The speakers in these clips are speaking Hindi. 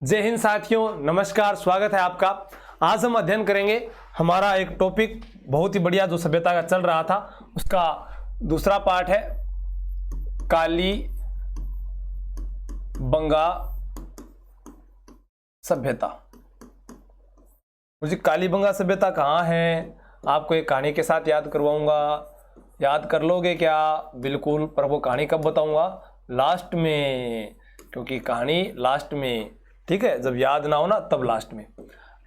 जय हिंद साथियों, नमस्कार, स्वागत है आपका। आज हम अध्ययन करेंगे हमारा एक टॉपिक बहुत ही बढ़िया जो सभ्यता का चल रहा था उसका दूसरा पार्ट है कालीबंगा सभ्यता। मुझे कालीबंगा सभ्यता कहाँ है, आपको एक कहानी के साथ याद करवाऊंगा। याद कर लोगे क्या? बिल्कुल, पर वो कहानी कब बताऊंगा? लास्ट में, क्योंकि कहानी लास्ट में, ठीक है, जब याद ना हो ना तब लास्ट में।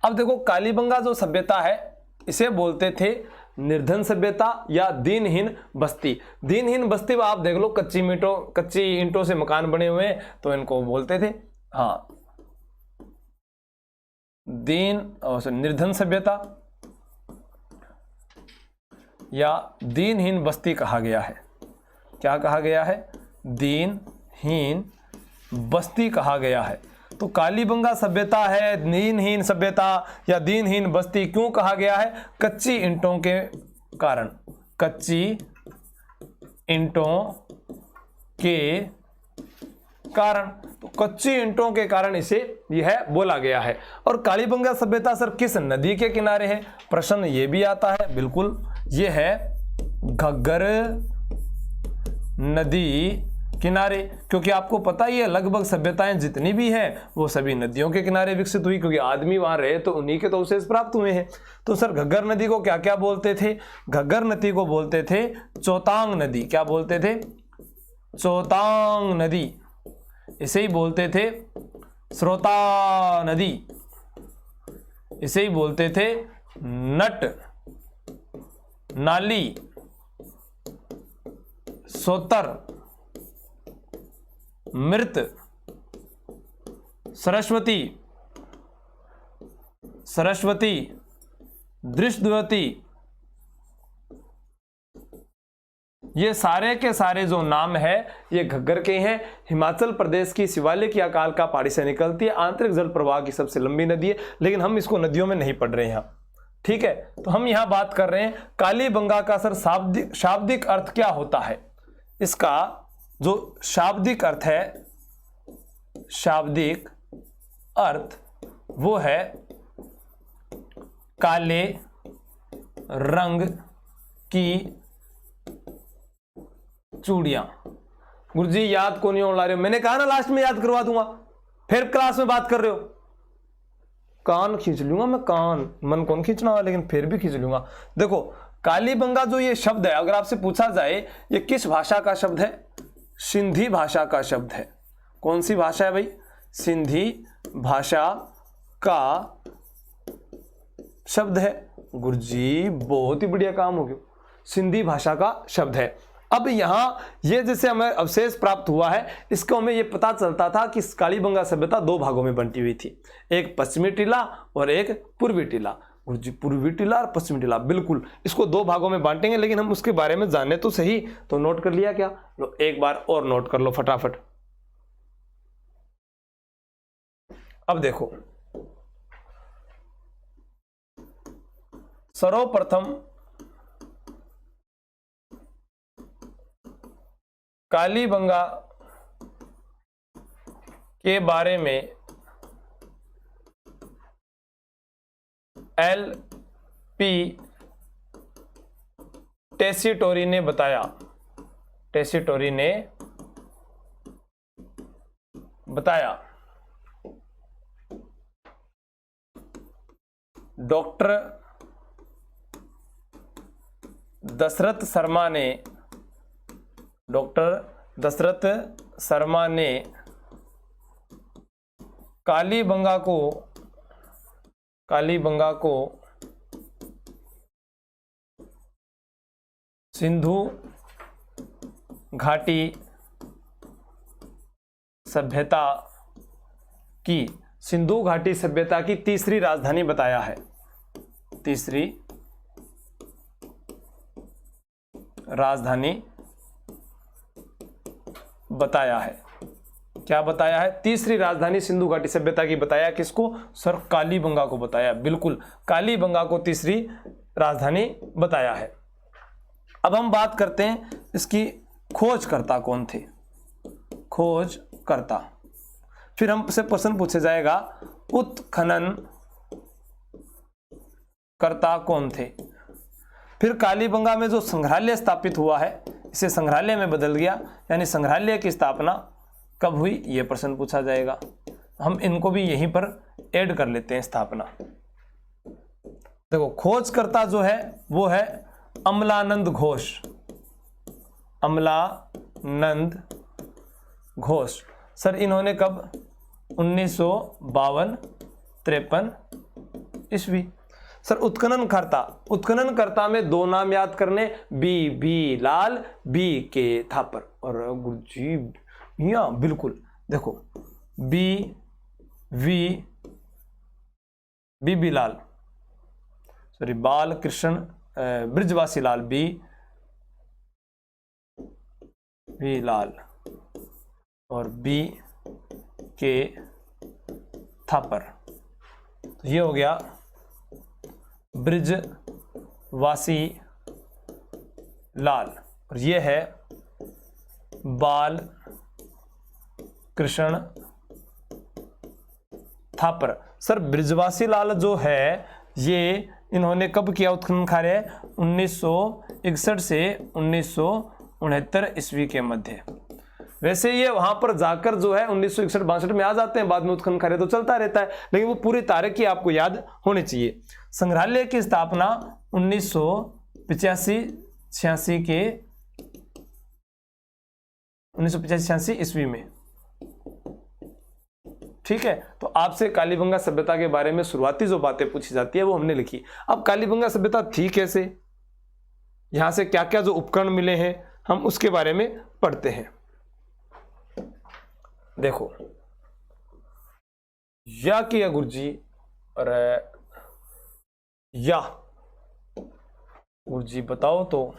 अब देखो, कालीबंगा जो सभ्यता है इसे बोलते थे निर्धन सभ्यता या दीनहीन बस्ती। दीनहीन बस्ती आप देख लो, कच्ची ईंटों से मकान बने हुए हैं तो इनको बोलते थे निर्धन सभ्यता या दीनहीन बस्ती कहा गया है। क्या कहा गया है? दीनहीन बस्ती कहा गया है। तो कालीबंगा सभ्यता है दीनहीन सभ्यता या दीनहीन बस्ती क्यों कहा गया है? कच्ची ईंटों के कारण। कच्ची ईंटों के कारण, तो कच्ची ईंटों के कारण इसे यह बोला गया है। और कालीबंगा सभ्यता सर किस नदी के किनारे है? प्रश्न ये भी आता है। बिल्कुल, ये है घग्गर नदी किनारे, क्योंकि आपको पता ही है लगभग सभ्यताएं जितनी भी हैं वो सभी नदियों के किनारे विकसित हुई, क्योंकि आदमी वहां रहे तो उन्हीं के तो अवशेष प्राप्त हुए हैं। तो सर घग्गर नदी को क्या क्या बोलते थे? घग्गर नदी को बोलते थे चौतांग नदी। क्या बोलते थे? चौतांग नदी। इसे ही बोलते थे स्रोता नदी। इसे ही बोलते थे नट नाली, सोतर, मृत, सरस्वती, दृष्टवती। ये सारे के सारे जो नाम है ये घग्गर के हैं। हिमाचल प्रदेश की शिवालिक या कालका पहाड़ी से निकलती है। आंतरिक जल प्रवाह की सबसे लंबी नदी है, लेकिन हम इसको नदियों में नहीं पढ़ रहे हैं यहाँ, ठीक है। तो हम यहाँ बात कर रहे हैं कालीबंगा का सर शाब्दिक अर्थ क्या होता है। इसका जो शाब्दिक अर्थ है, शाब्दिक अर्थ वो है काले रंग की चूड़ियां। गुरुजी याद को नहीं हो ला रहे हो? मैंने कहा ना लास्ट में याद करवा दूंगा, फिर क्लास में बात कर रहे हो। कान खींच लूंगा मैं, कान, मन कौन खींचना हुआ, लेकिन फिर भी खींच लूंगा। देखो, कालीबंगा जो ये शब्द है, अगर आपसे पूछा जाए ये किस भाषा का शब्द है? सिंधी भाषा का शब्द है। कौन सी भाषा है भाई? सिंधी भाषा का शब्द है। गुरुजी बहुत ही बढ़िया काम हो गया, सिंधी भाषा का शब्द है। अब यहां ये जैसे हमें अवशेष प्राप्त हुआ है, इसको हमें ये पता चलता था कि कालीबंगा सभ्यता दो भागों में बंटी हुई थी, एक पश्चिमी टीला और एक पूर्वी टीला। गुरुजी पूर्वी टीला और पश्चिमी टीला, बिल्कुल, इसको दो भागों में बांटेंगे, लेकिन हम उसके बारे में जाने तो सही। तो नोट कर लिया क्या? लो एक बार और नोट कर लो फटाफट। अब देखो, सर्वप्रथम कालीबंगा के बारे में L.P. टेसीटोरी ने बताया। टेसीटोरी ने बताया डॉक्टर दशरथ शर्मा ने कालीबंगा को सिंधु घाटी सभ्यता की तीसरी राजधानी बताया है। तीसरी राजधानी बताया है। क्या बताया है? तीसरी राजधानी सिंधु घाटी सभ्यता की बताया। किसको? सर कालीबंगा को बताया। बिल्कुल, कालीबंगा को तीसरी राजधानी बताया है। अब हम बात करते हैं इसकी खोजकर्ता कौन थे। खोजकर्ता फिर हमसे प्रश्न पूछा जाएगा उत्खनन कर्ता कौन थे। फिर कालीबंगा में जो संग्रहालय स्थापित हुआ है इसे संग्रहालय में बदल गया, यानी संग्रहालय की स्थापना कब हुई यह प्रश्न पूछा जाएगा। हम इनको भी यहीं पर ऐड कर लेते हैं स्थापना। देखो खोजकर्ता जो है वो है अमलानंद घोष, अमलानंद घोष। सर इन्होंने कब 1952-53 ईस्वी। सर उत्खननकर्ता में दो नाम याद करने, बी लाल, बी के थापर। और गुरुजी यहाँ बिल्कुल देखो बी लाल, सॉरी बाल कृष्ण ब्रिजवासी लाल, बी लाल और बी के थापर। तो ये हो गया ब्रिजवासी लाल और ये है बाल कृष्ण थापर। सर ब्रिजवासी लाल जो है ये इन्होंने कब किया उत्खनन कार्य? 1961 से 1969 ईस्वी के मध्य। वैसे ये वहां पर जाकर जो है 1961-62 में आ जाते हैं, बाद में उत्खनन कार्य तो चलता रहता है, लेकिन वो पूरी तारीख आपको याद होनी चाहिए। संग्रहालय की स्थापना 1985-86 ईस्वी में। ठीक है, तो आपसे कालीबंगा सभ्यता के बारे में शुरुआती जो बातें पूछी जाती है वो हमने लिखी। अब कालीबंगा सभ्यता थी कैसे, यहां से क्या क्या जो उपकरण मिले हैं हम उसके बारे में पढ़ते हैं। देखो या किया गुरुजी, और या गुरुजी बताओ तो।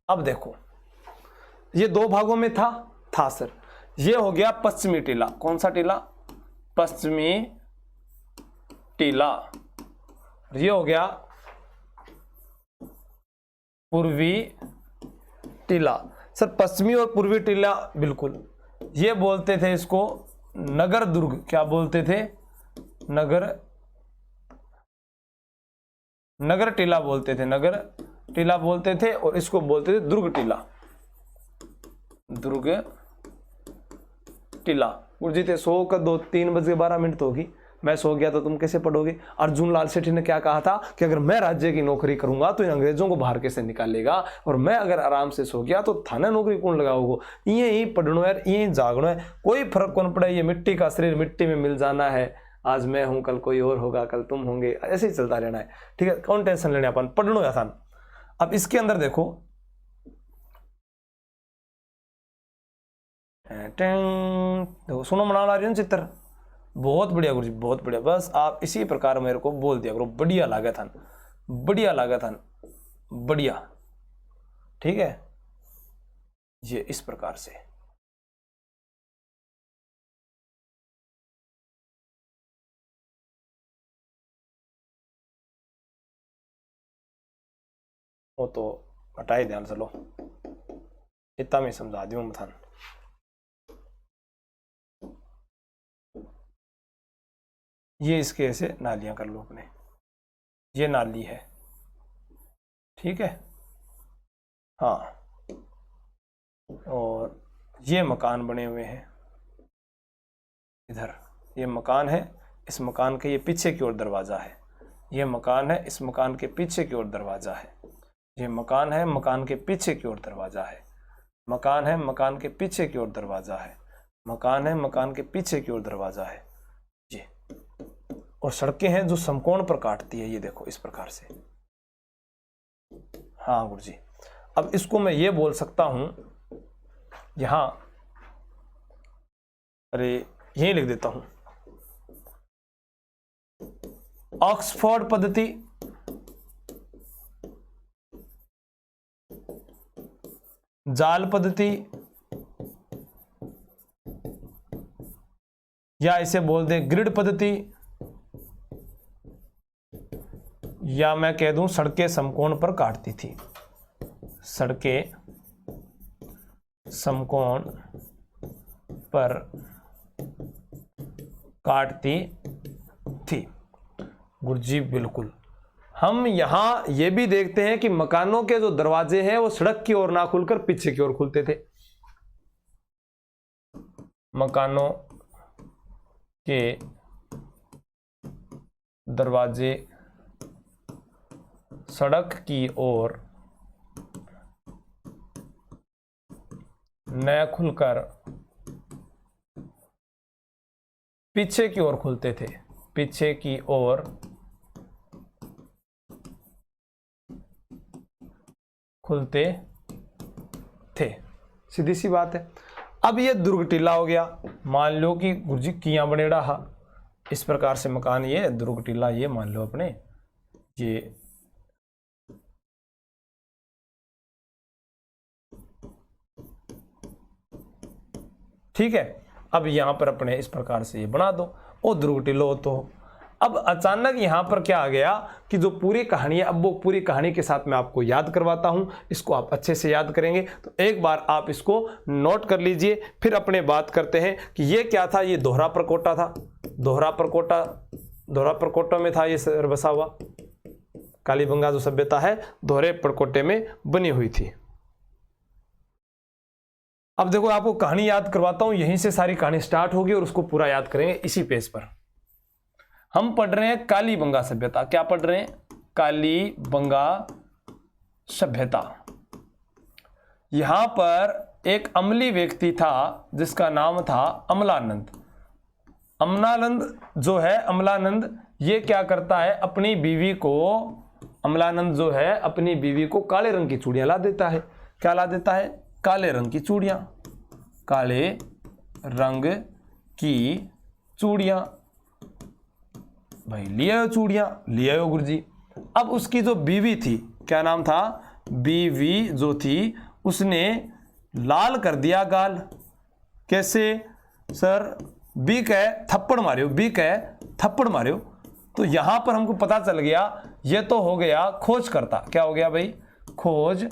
अब देखो ये दो भागों में था सर। ये हो गया पश्चिमी टीला। कौन सा टीला? पश्चिमी टीला। ये हो गया पूर्वी टीला। सर पश्चिमी और पूर्वी टीला बिल्कुल, ये बोलते थे इसको नगर दुर्ग। क्या बोलते थे? नगर टीला बोलते थे, नगर टीला बोलते थे। और इसको बोलते थे दुर्ग टीला, दुर्ग टीला। गुरुजी थे 100 का 3:12 तो होगी, मैं सो गया तो तुम कैसे पढ़ोगे? अर्जुन लाल सेठी ने क्या कहा था कि अगर मैं राज्य की नौकरी करूंगा तो इन अंग्रेजों को बाहर कैसे निकालेगा, और मैं अगर आराम से सो गया तो थाने नौकरी कौन लगाओगे? ये ही पढ़नो है, ये जागनो है, कोई फर्क कौन पड़े। ये मिट्टी का शरीर, मिट्टी में मिल जाना है। आज मैं हूं, कल कोई और होगा, कल तुम होंगे, ऐसे ही चलता रहना है। ठीक है, कौन टेंशन लेने, अपन पढ़नो है आसान। अब इसके अंदर देखो सुनो मना ला रही हूँ चित्र, बहुत बढ़िया गुरुजी, बहुत बढ़िया। बस आप इसी प्रकार मेरे को बोल दिया करो, बढ़िया लागत था, बढ़िया लागत था, बढ़िया। ठीक है, ये इस प्रकार से। वो तो हटाई ध्यान, चलो इतना मैं समझा दी मथान। ये इसके ऐसे नालियां कर लो अपने, ये नाली है। ठीक है, हाँ, और ये मकान बने हुए हैं इधर, ये मकान है, इस मकान के ये पीछे की ओर दरवाजा है, ये मकान है, इस मकान के पीछे की ओर दरवाजा है, ये मकान है, मकान के पीछे की ओर दरवाजा है, मकान है, मकान के पीछे की ओर दरवाजा है, मकान है, मकान के पीछे की ओर दरवाजा है ये। और सड़कें हैं जो समकोण पर काटती है, ये देखो इस प्रकार से। हाँ गुरुजी, अब इसको मैं ये बोल सकता हूं यहां, अरे यही लिख देता हूं, ऑक्सफोर्ड पद्धति, जाल पद्धति, या इसे बोल दें ग्रिड पद्धति, या मैं कह दूं सड़कें समकोण पर काटती थी, सड़कें समकोण पर काटती थी। गुरुजी बिल्कुल। हम यहां यह भी देखते हैं कि मकानों के जो दरवाजे हैं वो सड़क की ओर ना खुलकर पीछे की ओर खुलते थे। मकानों के दरवाजे सड़क की ओर न खुलकर पीछे की ओर खुलते थे, पीछे की ओर खुलते थे। सीधी सी बात है। अब ये दुर्ग टीला हो गया। मान लो कि गुरुजी किया बनेड़ा हा, इस प्रकार से मकान ये दुर्ग टीला, ये मान लो अपने ये ठीक है। अब यहां पर अपने इस प्रकार से ये बना दो, ओ दुर्ग टीलो। तो अब अचानक यहां पर क्या आ गया कि जो पूरी कहानी है, अब वो पूरी कहानी के साथ मैं आपको याद करवाता हूं, इसको आप अच्छे से याद करेंगे। तो एक बार आप इसको नोट कर लीजिए, फिर अपने बात करते हैं कि ये क्या था। ये दोहरा परकोटा था, दोहरा परकोटा में था ये शहर बसा हुआ। कालीबंगा जो सभ्यता है दोहरे परकोटे में बनी हुई थी। अब देखो आपको कहानी याद करवाता हूं, यहीं से सारी कहानी स्टार्ट होगी और उसको पूरा याद करेंगे इसी पेज पर। हम पढ़ रहे हैं कालीबंगा सभ्यता। क्या पढ़ रहे हैं? कालीबंगा सभ्यता। यहां पर एक अमली व्यक्ति था जिसका नाम था अमलानंद। अमलानंद जो है, अमलानंद ये क्या करता है, अपनी बीवी को, अमलानंद जो है अपनी बीवी को काले रंग की चूड़ियां ला देता है। क्या ला देता है? काले रंग की चूड़ियां, काले रंग की चूड़ियां। भाई ले आयो चूड़ियां, ले आयो गुरुजी। अब उसकी जो बीवी थी, क्या नाम था? बीवी जो थी उसने लाल कर दिया गाल। कैसे सर? बी कह थप्पड़ मारियो, बी कह थप्पड़ मारियो। तो यहां पर हमको पता चल गया ये तो हो गया खोज करता। क्या हो गया भाई? खोज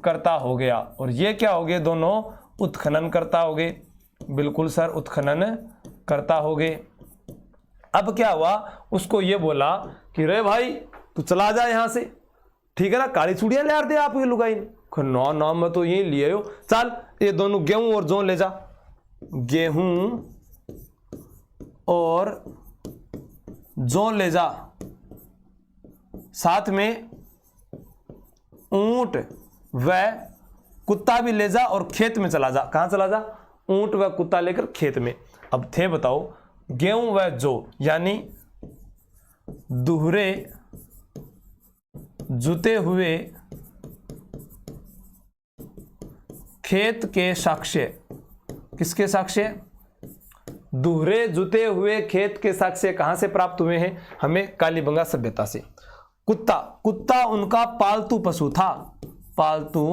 करता हो गया। और ये क्या हो गए? दोनों उत्खनन करता हो गए। बिल्कुल सर, उत्खनन करता हो गए। अब क्या हुआ, उसको ये बोला कि रे भाई तू चला जा यहां से, ठीक है ना, काली चूड़ियां ले दे आपकी लुगाई ने। नौ नौ में तो यही लिए हो, चल ये दोनों गेहूं और जौ ले जा। गेहूं और जौ ले जा, साथ में ऊंट व कुत्ता भी ले जा और खेत में चला जा। कहां चला जा? ऊंट व कुत्ता लेकर खेत में। अब थे बताओ गेहूं व जौ यानी दोहरे जुते हुए खेत के साक्ष्य। किसके साक्ष्य? दोहरे जुते हुए खेत के साक्ष्य कहां से प्राप्त हुए हैं? हमें कालीबंगा सभ्यता से। कुत्ता, कुत्ता उनका पालतू पशु था, पालतू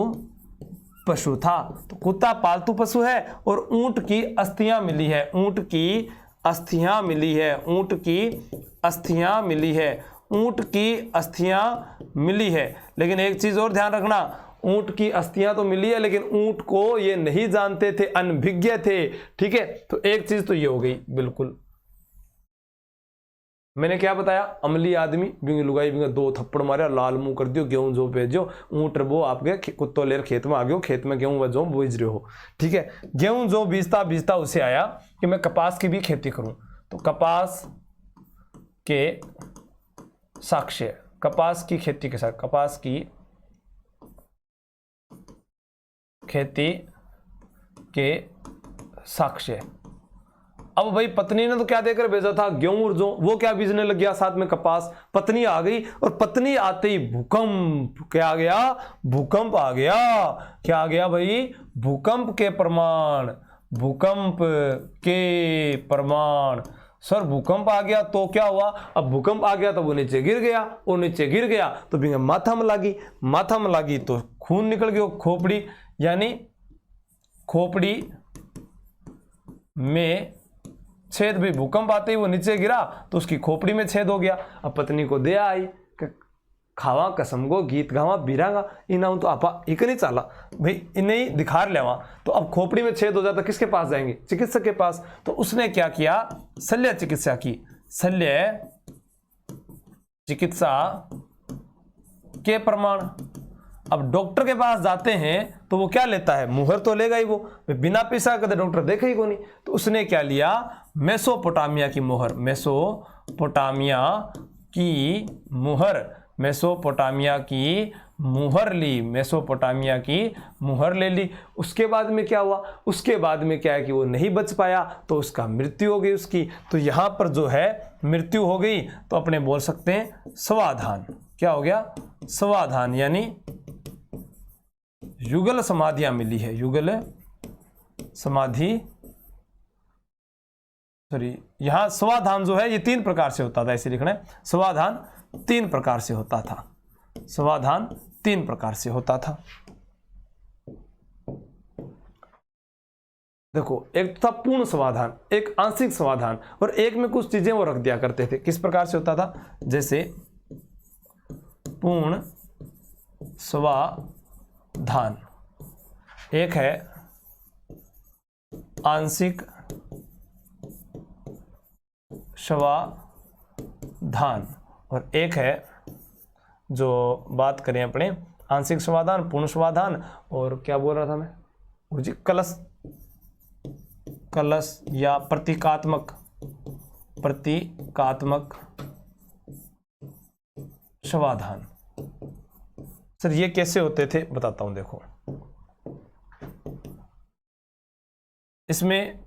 पशु था। तो कुत्ता पालतू पशु है और ऊंट की अस्थियां मिली है, ऊंट की अस्थियां मिली है, ऊंट की अस्थियां मिली है, ऊंट की अस्थियां मिली है। लेकिन एक चीज और ध्यान रखना, ऊंट की अस्थियां तो मिली है लेकिन ऊंट को ये नहीं जानते थे, अनभिज्ञ थे। ठीक है, तो एक चीज तो ये हो गई। बिल्कुल मैंने क्या बताया, अमली आदमी बिंग लुगाई बिंग दो थप्पड़ मारे, लाल मुंह कर दियो, गेहूं जो भेजो, ऊंट वो आपके कुत्तो लेर खेत में आ गयो, खेत में गेहूं व जो बीज रहे हो। ठीक है, गेहूं जो बीजता बीजता उसे आया कि मैं कपास की भी खेती करूं। तो कपास के साक्ष्य, कपास की खेती के साथ, कपास की खेती के साक्ष्य। अब भाई पत्नी ने तो क्या देकर भेजा था? गेहूं और जौ। वो क्या बीजने लग गया साथ में कपास। पत्नी आ गई और पत्नी आते ही भूकंप, क्या आ गया? भूकंप आ गया। क्या आ गया भाई? भूकंप के प्रमाण, भूकंप के प्रमाण। सर भूकंप आ गया तो क्या हुआ? अब भूकंप आ गया तो वो नीचे गिर गया, और नीचे गिर गया तो भी माथा में लागी तो खून निकल गया खोपड़ी, यानी खोपड़ी में छेद। भी भूकंप आते ही वो नीचे गिरा तो उसकी खोपड़ी में छेद हो गया। अब पत्नी को दया आई, खावा कसम को गीत गावा बिरांगा इना तो आपा एक नहीं चाला भाई, इन्हें ही दिखार लेवा। तो अब खोपड़ी में छेद हो जाता किसके पास जाएंगे? चिकित्सक के पास। तो उसने क्या किया? शल्य चिकित्सा की। शल्य चिकित्सा के प्रमाण। अब डॉक्टर के पास जाते हैं तो वो क्या लेता है? मुहर तो लेगा ही वो, बिना पैसा कदे डॉक्टर देखे ही को नहीं। तो उसने क्या लिया? मेसोपोटामिया की मुहर। मेसोपोटामिया की मुहर, मेसोपोटामिया की मुहर ली, मेसोपोटामिया की मुहर ले ली। उसके बाद में क्या हुआ? उसके बाद में क्या है कि वो नहीं बच पाया तो उसका मृत्यु हो गई उसकी। तो यहाँ पर जो है मृत्यु हो गई तो अपने बोल सकते हैं स्वाधान। क्या हो गया? स्वाधान, यानी युगल समाधियां मिली है। युगल समाधि, सॉरी यहां स्वाधान जो है ये 3 प्रकार से होता था, ऐसे लिखना है। स्वाधान 3 प्रकार से होता था। स्वाधान 3 प्रकार से होता था। देखो, एक था पूर्ण समाधान, एक आंशिक समाधान, और एक में कुछ चीजें वो रख दिया करते थे। किस प्रकार से होता था? जैसे पूर्ण समाधान, एक है आंशिक समाधान, और एक है जो बात करें अपने आंशिक समाधान, पूर्ण समाधान, और क्या बोल रहा था मैं जी? कलश या प्रतीकात्मक समाधान। सर ये कैसे होते थे बताता हूं। देखो, इसमें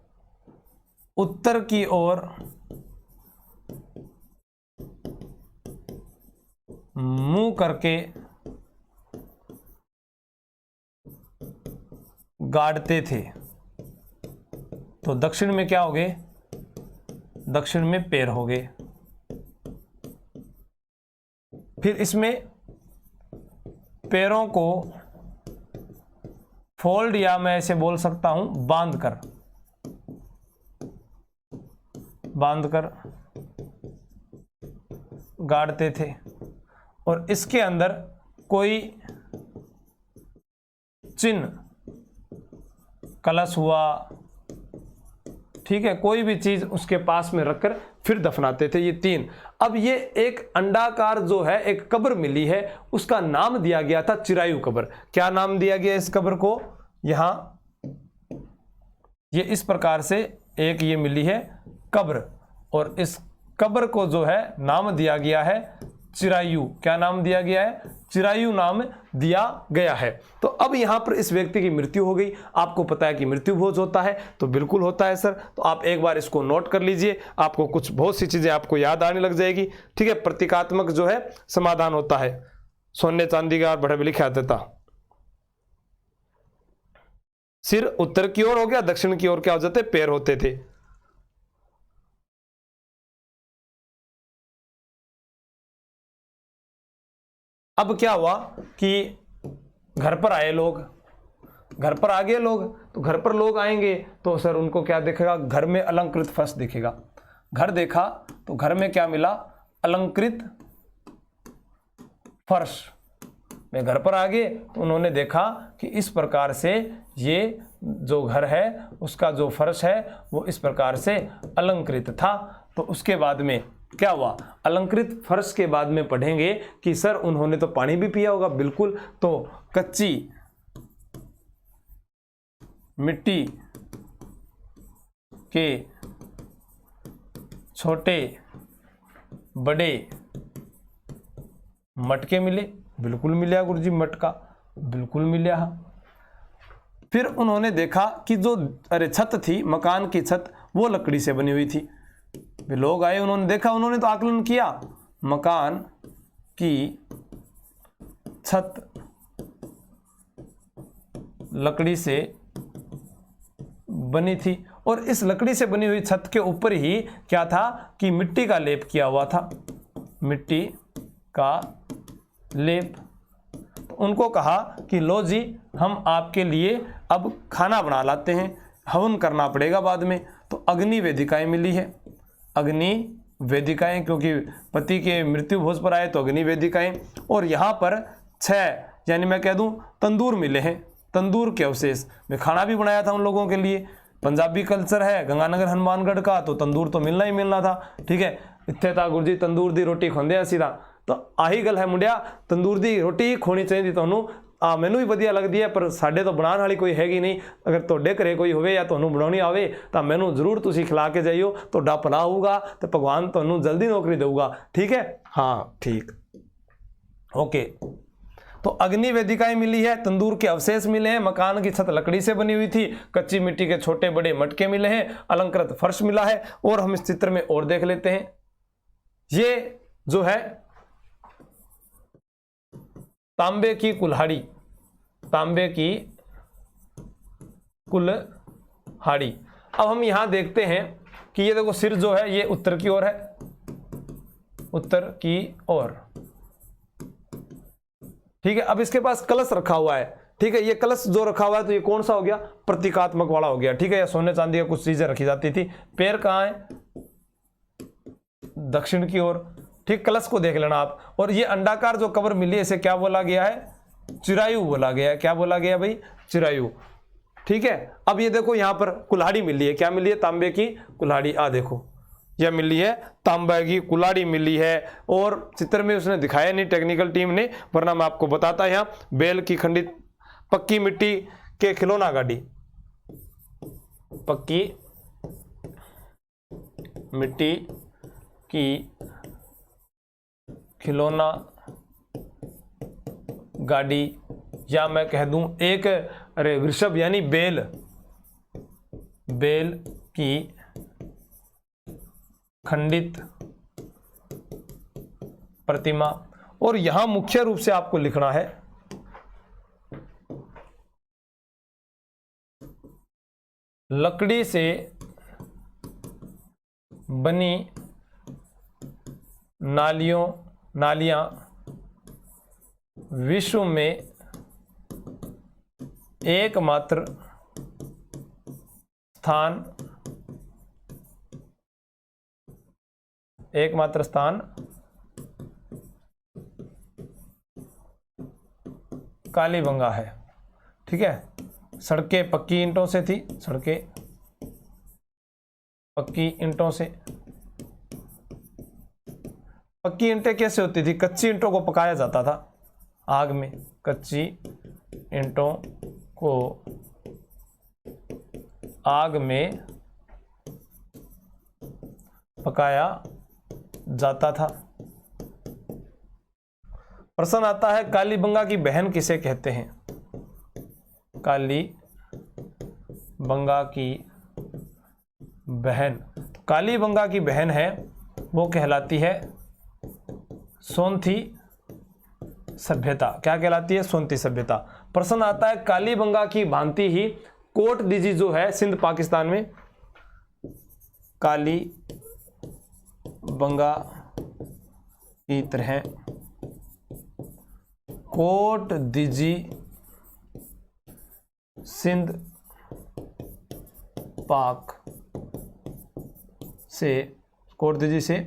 उत्तर की ओर मुंह करके गाड़ते थे तो दक्षिण में क्या हो गए? दक्षिण में पैर हो गए। फिर इसमें पैरों को फोल्ड, या मैं ऐसे बोल सकता हूं बांध कर गाड़ते थे, और इसके अंदर कोई चिन्ह, कलश हुआ, ठीक है, कोई भी चीज उसके पास में रखकर फिर दफनाते थे। ये 3। अब ये एक अंडाकार जो है एक कब्र मिली है, उसका नाम दिया गया था चिरायु कब्र। क्या नाम दिया गया इस कब्र को? यहां ये इस प्रकार से एक ये मिली है कब्र, और इस कब्र को जो है नाम दिया गया है चिरायु। क्या नाम दिया गया है? चिरायु नाम दिया गया है। तो अब यहां पर इस व्यक्ति की मृत्यु हो गई। आपको पता है कि मृत्यु भोज होता है, तो बिल्कुल होता है सर। तो आप एक बार इसको नोट कर लीजिए, आपको कुछ बहुत सी चीजें आपको याद आने लग जाएगी। ठीक है, प्रतीकात्मक जो है समाधान होता है। सोने चांदी का बड़े में लिखा देता, सिर उत्तर की ओर हो गया, दक्षिण की ओर क्या हो जाते? पैर होते थे। अब क्या हुआ कि घर पर आए लोग, घर पर आ गए लोग, तो घर पर लोग आएंगे तो सर उनको क्या दिखेगा? घर में अलंकृत फर्श दिखेगा। घर देखा तो घर में क्या मिला? अलंकृत फर्श। में घर पर आ गए तो उन्होंने देखा कि इस प्रकार से ये जो घर है उसका जो फर्श है वो इस प्रकार से अलंकृत था। तो उसके बाद में क्या हुआ? अलंकृत फर्श के बाद में पढ़ेंगे कि सर उन्होंने तो पानी भी पिया होगा। बिल्कुल, तो कच्ची मिट्टी के छोटे बड़े मटके मिले। बिल्कुल मिला गुरुजी, मटका बिल्कुल मिला। फिर उन्होंने देखा कि जो छत थी, मकान की छत, वो लकड़ी से बनी हुई थी। लोग आए, उन्होंने देखा, उन्होंने तो आकलन किया, मकान की छत लकड़ी से बनी थी। और इस लकड़ी से बनी हुई छत के ऊपर ही क्या था कि मिट्टी का लेप किया हुआ था, मिट्टी का लेप। तो उनको कहा कि लो जी, हम आपके लिए अब खाना बना लाते हैं, हवन करना पड़ेगा बाद में। तो अग्नि वेदिकाएं मिली है, अग्नि वेदिकाएं, क्योंकि पति के मृत्यु भोज पर आए तो अग्नि वेदिकाएं। और यहाँ पर 6 यानी मैं कह दूं तंदूर मिले हैं, तंदूर के अवशेष में खाना भी बनाया था उन लोगों के लिए। पंजाबी कल्चर है गंगानगर हनुमानगढ़ का, तो तंदूर तो मिलना ही मिलना था। ठीक है, इत्थे था गुरु जी तंदूर दी रोटी खांदे आ सीधा। तो आही गल है मुंडिया, तंदूर दी रोटी खोनी चाहिए ਤੁਹਾਨੂੰ। ਮੈਨੂੰ ਵੀ ਵਧੀਆ ਲੱਗਦੀ ਹੈ, ਪਰ ਸਾਡੇ ਤੋਂ ਬਣਾਉਣ ਵਾਲੀ ਕੋਈ ਹੈਗੀ ਨਹੀਂ। ਅਗਰ ਤੁਹਾਡੇ ਘਰੇ ਕੋਈ ਹੋਵੇ ਜਾਂ ਤੁਹਾਨੂੰ ਬਣਾਉਣੀ ਆਵੇ ਤਾਂ ਮੈਨੂੰ ਜ਼ਰੂਰ ਤੁਸੀਂ ਖਿਲਾ ਕੇ ਜਾਈਓ, ਤੁਹਾਡਾ ਭਲਾ ਹੋਊਗਾ ਤੇ ਭਗਵਾਨ ਤੁਹਾਨੂੰ ਜਲਦੀ ਨੌਕਰੀ ਦੇਊਗਾ। ठीक है, हाँ ठीक, ओके। तो अग्नि वेदिकाएं मिली है, तंदूर के अवशेष मिले हैं, मकान की छत लकड़ी से बनी हुई थी, कच्ची मिट्टी के छोटे बड़े मटके मिले हैं, अलंकृत फर्श मिला है। और हम इस चित्र में और देख लेते हैं, ये जो है तांबे की कुल्हाड़ी, तांबे की कुल्हाड़ी। अब हम यहां देखते हैं कि ये देखो सिर जो है ये उत्तर की ओर है, उत्तर की ओर। ठीक है, अब इसके पास कलश रखा हुआ है। ठीक है, ये कलश जो रखा हुआ है तो ये कौन सा हो गया, प्रतीकात्मक वाला हो गया। ठीक है, या सोने चांदी का कुछ चीजें रखी जाती थी। पैर कहाँ है, दक्षिण की ओर। ठीक, कलश को देख लेना आप। और ये अंडाकार जो कवर मिली है इसे क्या बोला गया है, चिरायु बोला गया है। क्या बोला गया भाई, चिरायु। ठीक है, अब ये देखो यहाँ पर कुल्हाड़ी मिली है, क्या मिली है, तांबे की कुल्हाड़ी। आ देखो यह मिली है, तांबे की कुल्हाड़ी मिली है। और चित्र में उसने दिखाया नहीं टेक्निकल टीम ने, वरना मैं आपको बताता यहाँ। बेल की खंडित पक्की मिट्टी के खिलौना गाड़ी, पक्की मिट्टी की खिलौना गाड़ी, या मैं कह दूं एक अरे वृषभ यानी बेल, बेल की खंडित प्रतिमा। और यहां मुख्य रूप से आपको लिखना है लकड़ी से बनी नालियां विश्व में एकमात्र स्थान कालीबंगा है। ठीक है, सड़कें पक्की ईंटों से थी, सड़कें पक्की ईंटों से। पक्की ईंटें कैसे होती थी, कच्ची ईंटों को पकाया जाता था आग में, कच्ची ईंटों को आग में पकाया जाता था। प्रश्न आता है कालीबंगा की बहन किसे कहते हैं, कालीबंगा की बहन, कालीबंगा की बहन है वो कहलाती है सोनथी सभ्यता। क्या कहलाती है, सोनथी सभ्यता। प्रश्न आता है कालीबंगा की भांति ही कोट दीजी जो है सिंध पाकिस्तान में, कालीबंगा की तरह कोट दीजी सिंध पाक से, कोट दीजी से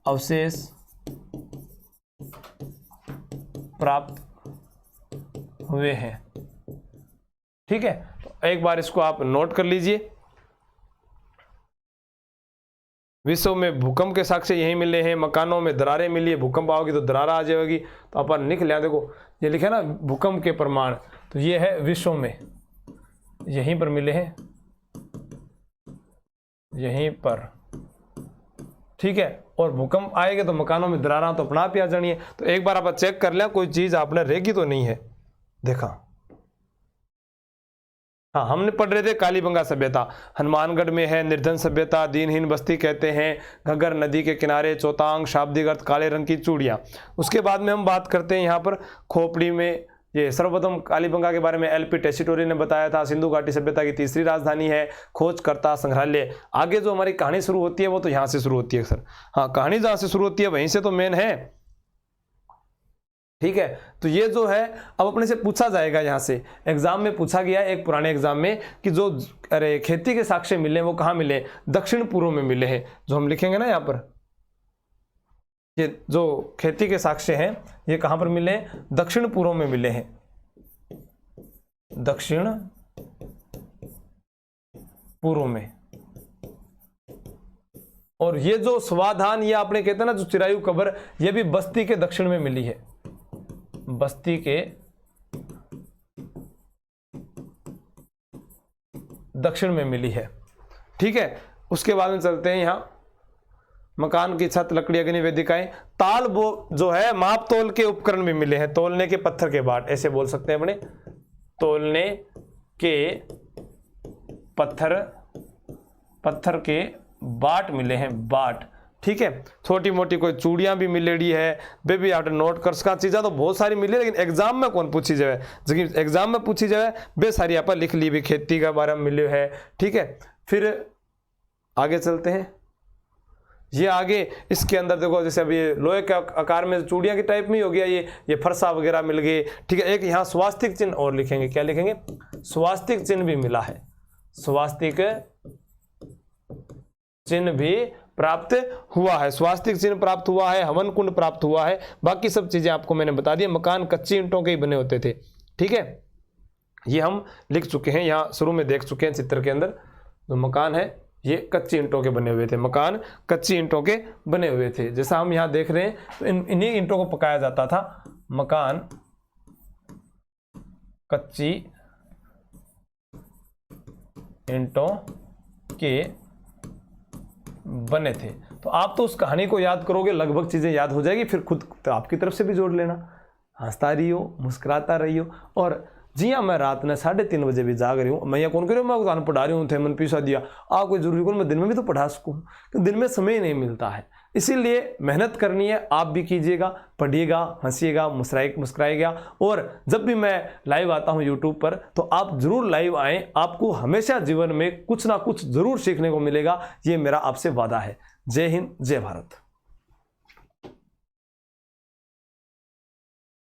अवशेष प्राप्त हुए हैं। ठीक है, तो एक बार इसको आप नोट कर लीजिए। विश्व में भूकंप के साक्ष्य यही मिले हैं, मकानों में दरारें मिली है, भूकंप आओगी तो दरार आ जाएगी। तो अपन लिख लिया, देखो ये लिखे ना भूकंप के प्रमाण, तो ये है विश्व में यहीं पर मिले हैं, यहीं पर। ठीक है, और भूकंप आएगा तो मकानों में दरारें तो अपना आप ही आ जानी है। तो एक बार आप चेक कर लें कोई चीज आपने रहेगी तो नहीं है। देखा, हाँ हमने पढ़ रहे थे कालीबंगा सभ्यता हनुमानगढ़ में है, निर्धन सभ्यता, दीनहीन बस्ती कहते हैं, घग्गर नदी के किनारे, चौतांग, शाब्दिक अर्थ काले रंग की चूड़ियाँ। उसके बाद में हम बात करते हैं यहाँ पर खोपड़ी में ये सर्वप्रथम कालीबंगा के बारे में एलपी टेसिटोरी ने बताया था। सिंधु घाटी सभ्यता की तीसरी राजधानी है। खोजकर्ता संग्रहालय। आगे जो हमारी कहानी शुरू होती है वो तो यहाँ से शुरू होती है सर। हाँ, कहानी जहाँ से शुरू होती है वहीं से तो मेन है, ठीक है। तो ये जो है अब अपने से पूछा जाएगा, यहाँ से एग्जाम में पूछा गया एक पुराने एग्जाम में कि जो खेती के साक्ष्य मिले वो कहाँ मिले, दक्षिण पूर्व में मिले हैं। जो हम लिखेंगे ना यहाँ पर, ये जो खेती के साक्ष्य हैं ये कहां पर मिले, दक्षिण पूर्व में मिले हैं, दक्षिण पूर्व में। और ये जो स्वाधान, ये आपने कहते हैं ना जो चिरायु कब्र, ये भी बस्ती के दक्षिण में मिली है, बस्ती के दक्षिण में मिली है, ठीक है। उसके बाद में चलते हैं यहां, मकान की छत, लकड़ी, अग्नि वेदिकाएं, ताल वो जो है माप तोल के उपकरण भी मिले हैं, तोलने के पत्थर के बाट, ऐसे बोल सकते हैं अपने, तोलने के पत्थर के बाट मिले हैं, बाट, ठीक है। छोटी मोटी कोई चूड़ियां भी मिलेड़ी है, बेबी आउट नोट कर्स का चीज़ा तो बहुत सारी मिली, लेकिन एग्जाम में कौन पूछी जाए, जबकि एग्जाम में पूछी जाए बे सारी आप लिख ली भी, खेती का बारे में मिले है, ठीक है। फिर आगे चलते हैं, ये आगे इसके अंदर देखो, जैसे अभी ये लोहे के आकार में चूड़ियां की टाइप में ही हो गया, ये फरसा वगैरह मिल गए, ठीक है। एक यहाँ स्वास्तिक चिन्ह और लिखेंगे, क्या लिखेंगे, स्वास्तिक चिन्ह भी मिला है, स्वास्तिक चिन्ह भी प्राप्त हुआ है, स्वास्तिक चिन्ह प्राप्त हुआ है, हवन कुंड प्राप्त हुआ है। बाकी सब चीजें आपको मैंने बता दी। मकान कच्ची ईंटों के ही बने होते थे, ठीक है। ये हम लिख चुके हैं, यहाँ शुरू में देख चुके हैं चित्र के अंदर, जो मकान है ये कच्ची ईंटों के बने हुए थे, मकान कच्ची ईंटों के बने हुए थे। जैसा हम यहाँ देख रहे हैं तो इन्हीं ईंटों को पकाया जाता था। मकान कच्ची ईंटों के बने थे। तो आप तो उस कहानी को याद करोगे, लगभग चीजें याद हो जाएगी, फिर खुद तो आपकी तरफ से भी जोड़ लेना, हंसता रही हो, मुस्कुराता रही हो। और जी हाँ, मैं रात में 3:30 बजे भी जाग रही हूँ, मैं यहाँ कौन कह रही हूँ, मैं उदाहरण पढ़ा रही हूँ, थे मन पीसा दिया, कोई जरूरी कौन, मैं दिन में भी तो पढ़ा सकूँ, तो दिन में समय ही नहीं मिलता है। इसीलिए मेहनत करनी है, आप भी कीजिएगा, पढ़िएगा, हंसिएगा, मुस्कुराइएगा। और जब भी मैं लाइव आता हूँ यूट्यूब पर तो आप जरूर लाइव आएँ, आपको हमेशा जीवन में कुछ ना कुछ जरूर सीखने को मिलेगा, ये मेरा आपसे वादा है। जय हिंद, जय भारत।